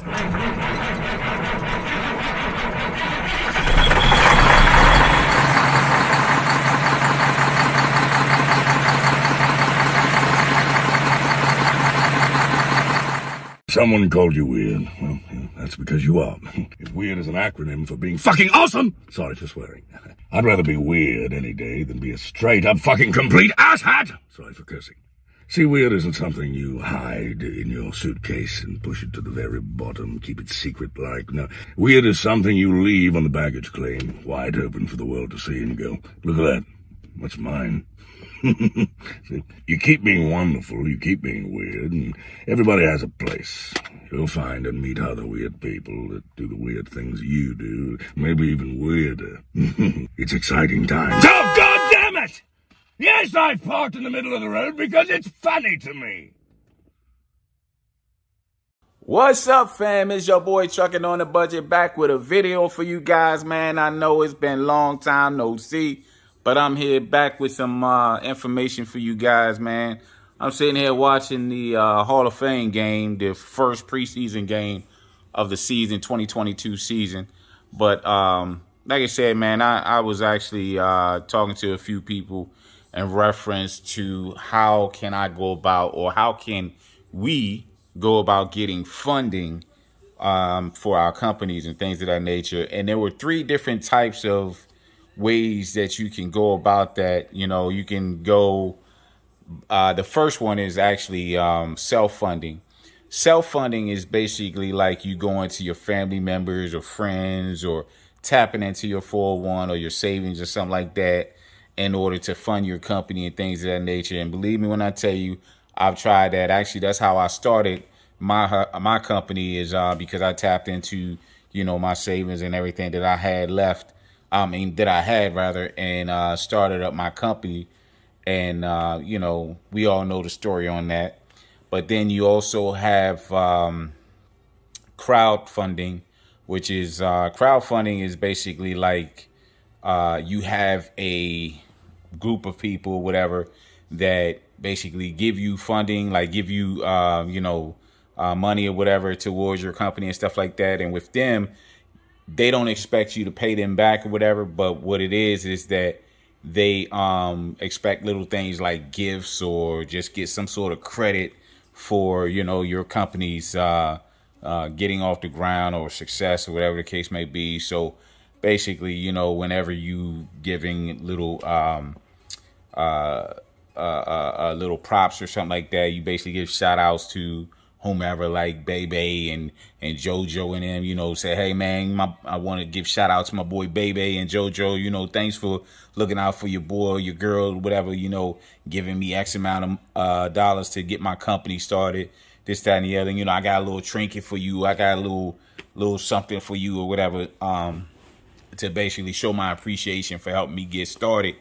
Someone called you weird. Well, that's because you are. If weird is an acronym for being fucking awesome, sorry for swearing. I'd rather be weird any day than be a straight-up fucking complete asshat. Sorry for cursing. See, weird isn't something you hide in your suitcase and push it to the very bottom, keep it secret-like. No, weird is something you leave on the baggage claim, wide open for the world to see and go, look at that, what's mine? See, you keep being wonderful, you keep being weird, and everybody has a place. You'll find and meet other weird people that do the weird things you do, maybe even weirder. It's exciting times. Oh, God damn it! Yes, I parked in the middle of the road because it's funny to me. What's up, fam? It's your boy Trucking on the Budget back with a video for you guys, man. I know it's been a long time no see, but I'm here back with some information for you guys, man. I'm sitting here watching the Hall of Fame game, the first preseason game of the season, 2022 season. But like I said, man, I was actually talking to a few people in reference to how can I go about, or how can we go about getting funding for our companies and things of that nature. And there were 3 different types of ways that you can go about that. You know, you can go, the first one is actually self-funding. Self-funding is basically like you going to your family members or friends or tapping into your 401 or your savings or something like that in order to fund your company and things of that nature. And believe me when I tell you, I've tried that. Actually, that's how I started my company, is because I tapped into, you know, my savings and everything that I had left. That I had rather, and started up my company. And, you know, we all know the story on that. But then you also have crowdfunding, which is crowdfunding is basically like you have a group of people, whatever, that basically give you funding, like give you, you know, money or whatever towards your company and stuff like that. And with them, they don't expect you to pay them back or whatever. But what it is that they expect little things like gifts or just get some sort of credit for, you know, your company's getting off the ground or success or whatever the case may be. So basically, you know, whenever you giving little little props or something like that, you basically give shout outs to whomever, like Bebe and JoJo and them, you know, say, hey man, I want to give shout out to my boy Bebe and JoJo, you know, thanks for looking out for your boy, your girl, whatever, you know, giving me X amount of dollars to get my company started, this, that, and the other. You know, I got a little trinket for you, I got a little something for you or whatever, to basically show my appreciation for helping me get started.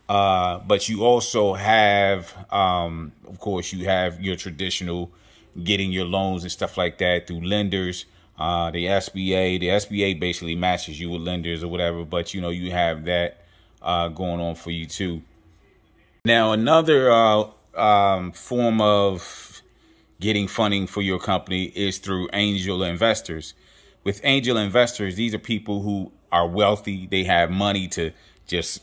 But you also have, of course, you have your traditional getting your loans and stuff like that through lenders, the SBA. The SBA basically matches you with lenders or whatever, but, you know, you have that going on for you too. Now, another form of getting funding for your company is through angel investors. With angel investors, these are people who are wealthy. They have money to just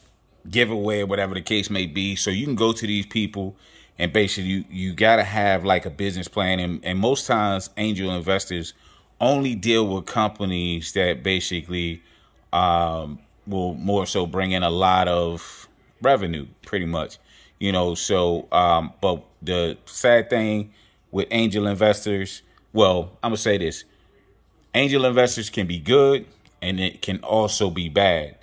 give away, whatever the case may be. So you can go to these people and basically you got to have like a business plan. And most times angel investors only deal with companies that basically will more so bring in a lot of revenue, pretty much, you know. So but the sad thing with angel investors, well, I'm gonna say this: angel investors can be good and it can also be bad.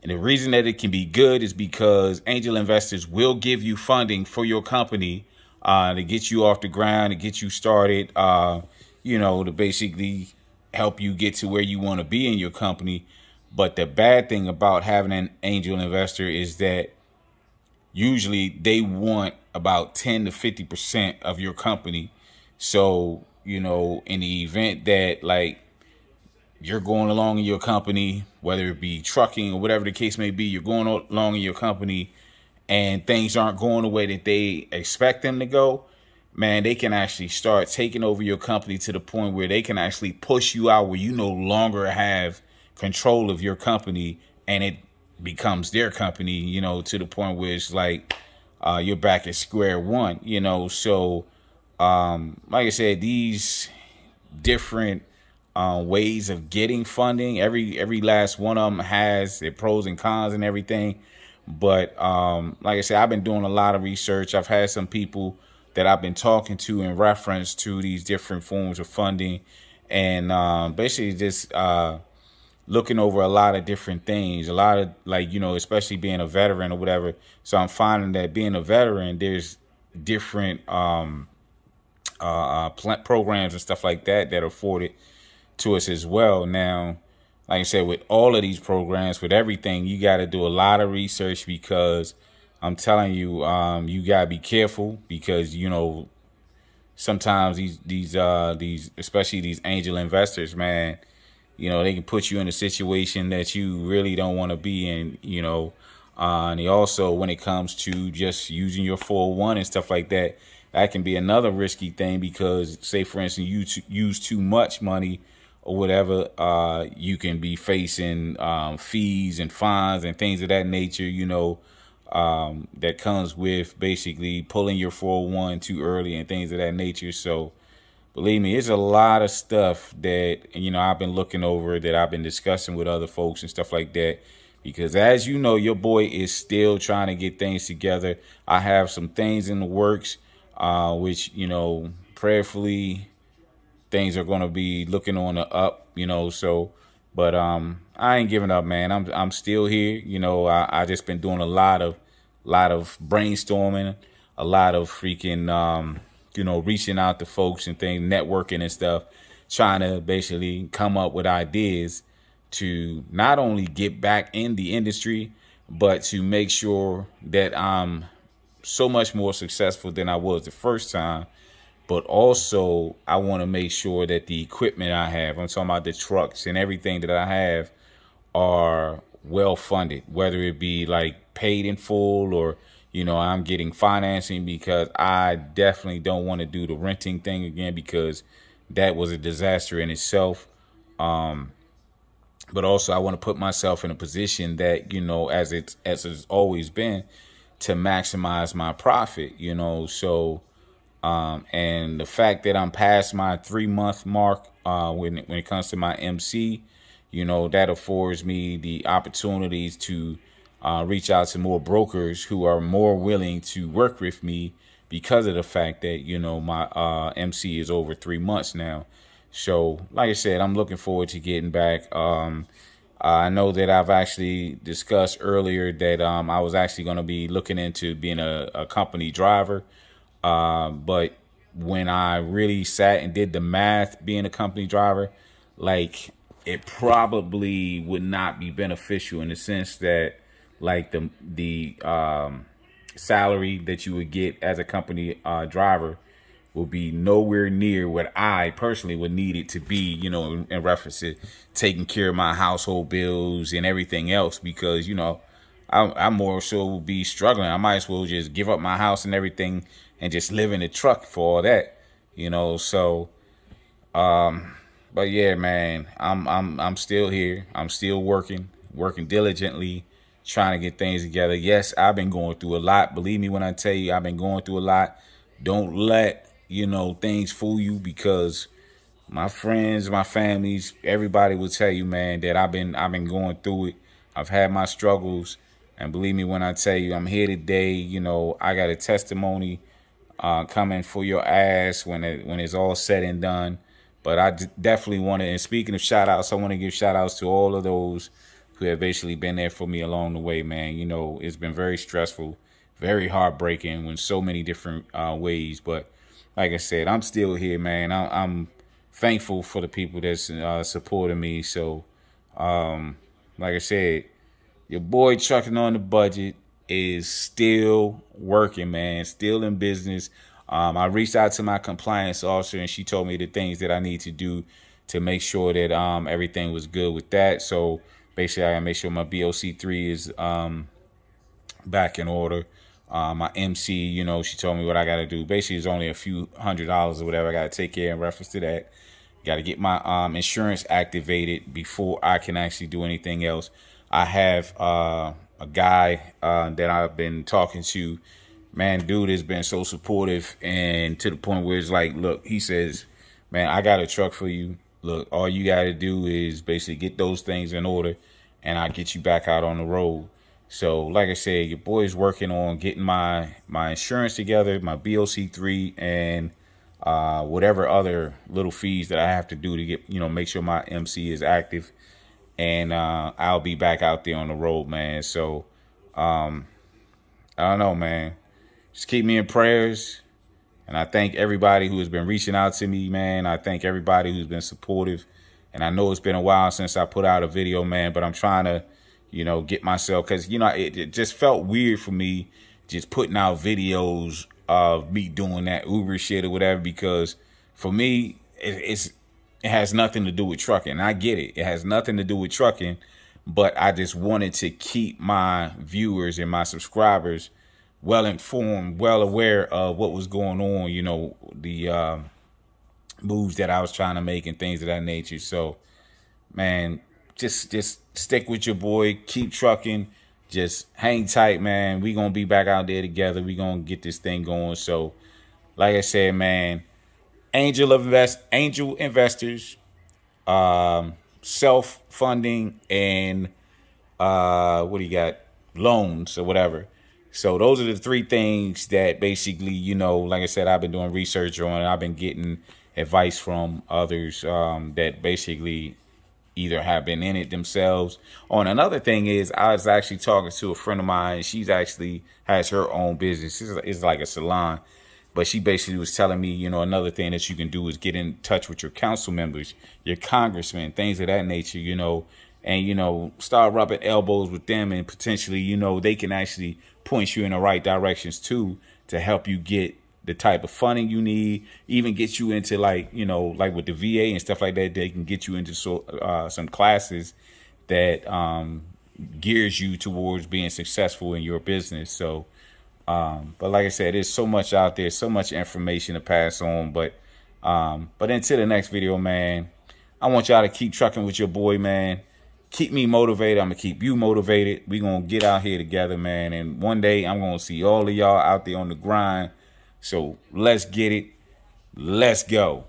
And the reason that it can be good is because angel investors will give you funding for your company to get you off the ground, to get you started, you know, to basically help you get to where you want to be in your company. But the bad thing about having an angel investor is that usually they want about 10 to 50% of your company. So, you know, in the event that like you're going along in your company, whether it be trucking or whatever the case may be, you're going along in your company and things aren't going the way that they expect them to go, man, they can actually start taking over your company to the point where they can actually push you out where you no longer have control of your company and it becomes their company, you know, to the point where it's like you're back at square one, you know. So like I said, these different ways of getting funding, every last one of them has their pros and cons and everything. But like I said, I've been doing a lot of research. I've had some people that I've been talking to in reference to these different forms of funding, and basically just looking over a lot of different things, a lot of, like, you know, especially being a veteran or whatever. So I'm finding that being a veteran, there's different programs and stuff like that that are afforded to us as well. Now, like I said, with all of these programs, with everything, you got to do a lot of research, because I'm telling you, you got to be careful, because, you know, sometimes these especially these angel investors, man, you know, they can put you in a situation that you really don't want to be in, you know. And they also, when it comes to just using your 401 and stuff like that, that can be another risky thing, because say, for instance, you use too much money or whatever, you can be facing fees and fines and things of that nature, you know, that comes with basically pulling your 401 too early and things of that nature. So believe me, it's a lot of stuff that, you know, I've been looking over, that I've been discussing with other folks and stuff like that. Because as you know, your boy is still trying to get things together. I have some things in the works, which, you know, prayerfully, things are going to be looking on the up, you know. So, but I ain't giving up, man. I'm still here. You know, I just been doing a lot of brainstorming, a lot of freaking, you know, reaching out to folks and things, networking and stuff, trying to basically come up with ideas to not only get back in the industry, but to make sure that I'm so much more successful than I was the first time. But also, I want to make sure that the equipment I have, I'm talking about the trucks and everything that I have, are well funded, whether it be like paid in full, or, you know, I'm getting financing, because I definitely don't want to do the renting thing again, because that was a disaster in itself. But also, I want to put myself in a position that, you know, as it's always been, to maximize my profit, you know. So and the fact that I'm past my 3-month mark when it comes to my MC, you know, that affords me the opportunities to reach out to more brokers who are more willing to work with me, because of the fact that, you know, my MC is over 3 months now. So, like I said, I'm looking forward to getting back. I know that I've actually discussed earlier that I was actually going to be looking into being a company driver. But when I really sat and did the math, being a company driver, like, it probably would not be beneficial, in the sense that, like, the salary that you would get as a company driver will be nowhere near what I personally would need it to be, you know, in reference to taking care of my household bills and everything else. Because, you know, I more so will be struggling. I might as well just give up my house and everything and just live in the truck for all that, you know. So, but yeah, man, I'm still here. I'm still working diligently, trying to get things together. Yes, I've been going through a lot. Believe me when I tell you, I've been going through a lot. Don't let, you know, things fool you, because my friends, my families, everybody will tell you, man, that I've been going through it. I've had my struggles, and believe me when I tell you, I'm here today. You know, I got a testimony coming for your ass when it's all said and done. But I definitely want to, and speaking of shout outs, I want to give shout outs to all of those who have basically been there for me along the way, man. You know, it's been very stressful, very heartbreaking in so many different ways. But like I said, I'm still here, man. I'm thankful for the people that's supporting me. So, like I said, your boy Trucking on the Budget is still working, man. Still in business. I reached out to my compliance officer, and she told me the things that I need to do to make sure that everything was good with that. So basically, I gotta make sure my BOC3 is back in order. my MC, you know, she told me what I got to do. Basically, it's only a few $100s or whatever I got to take care in reference to that. Got to get my insurance activated before I can actually do anything else. I have a guy that I've been talking to. Man, dude has been so supportive, and to the point where it's like, look, he says, man, I got a truck for you. Look, all you got to do is basically get those things in order, and I'll get you back out on the road. So, like I said, your boy's working on getting my insurance together, my BOC3, and whatever other little fees that I have to do to get, you know, make sure my MC is active. And I'll be back out there on the road, man. So, I don't know, man. Just keep me in prayers. And I thank everybody who has been reaching out to me, man. I thank everybody who's been supportive. And I know it's been a while since I put out a video, man, but I'm trying to, you know, get myself, because, you know, it just felt weird for me just putting out videos of me doing that Uber shit or whatever, because for me, it has nothing to do with trucking. And I get it. It has nothing to do with trucking, but I just wanted to keep my viewers and my subscribers well informed, well aware of what was going on, you know, the moves that I was trying to make and things of that nature. So, man, just stick with your boy, keep trucking, just hang tight, man. We gonna be back out there together. We gonna get this thing going. So, like I said, man, angel investors, self-funding, and what do you got? Loans or whatever. So those are the three things that basically, you know, like I said, I've been doing research on, and I've been getting advice from others that basically either have been in it themselves. Oh, and another thing is, I was actually talking to a friend of mine. She's actually has her own business. It's like a salon. But she basically was telling me, you know, another thing that you can do is get in touch with your council members, your congressmen, things of that nature, you know, and, you know, start rubbing elbows with them, and potentially, you know, they can actually point you in the right directions too, to help you get the type of funding you need, even get you into, like, you know, like with the VA and stuff like that, they can get you into some classes that gears you towards being successful in your business. So, but like I said, there's so much out there, so much information to pass on. But until the next video, man, I want y'all to keep trucking with your boy, man. Keep me motivated. I'm going to keep you motivated. We're going to get out here together, man. And one day I'm going to see all of y'all out there on the grind. So let's get it. Let's go.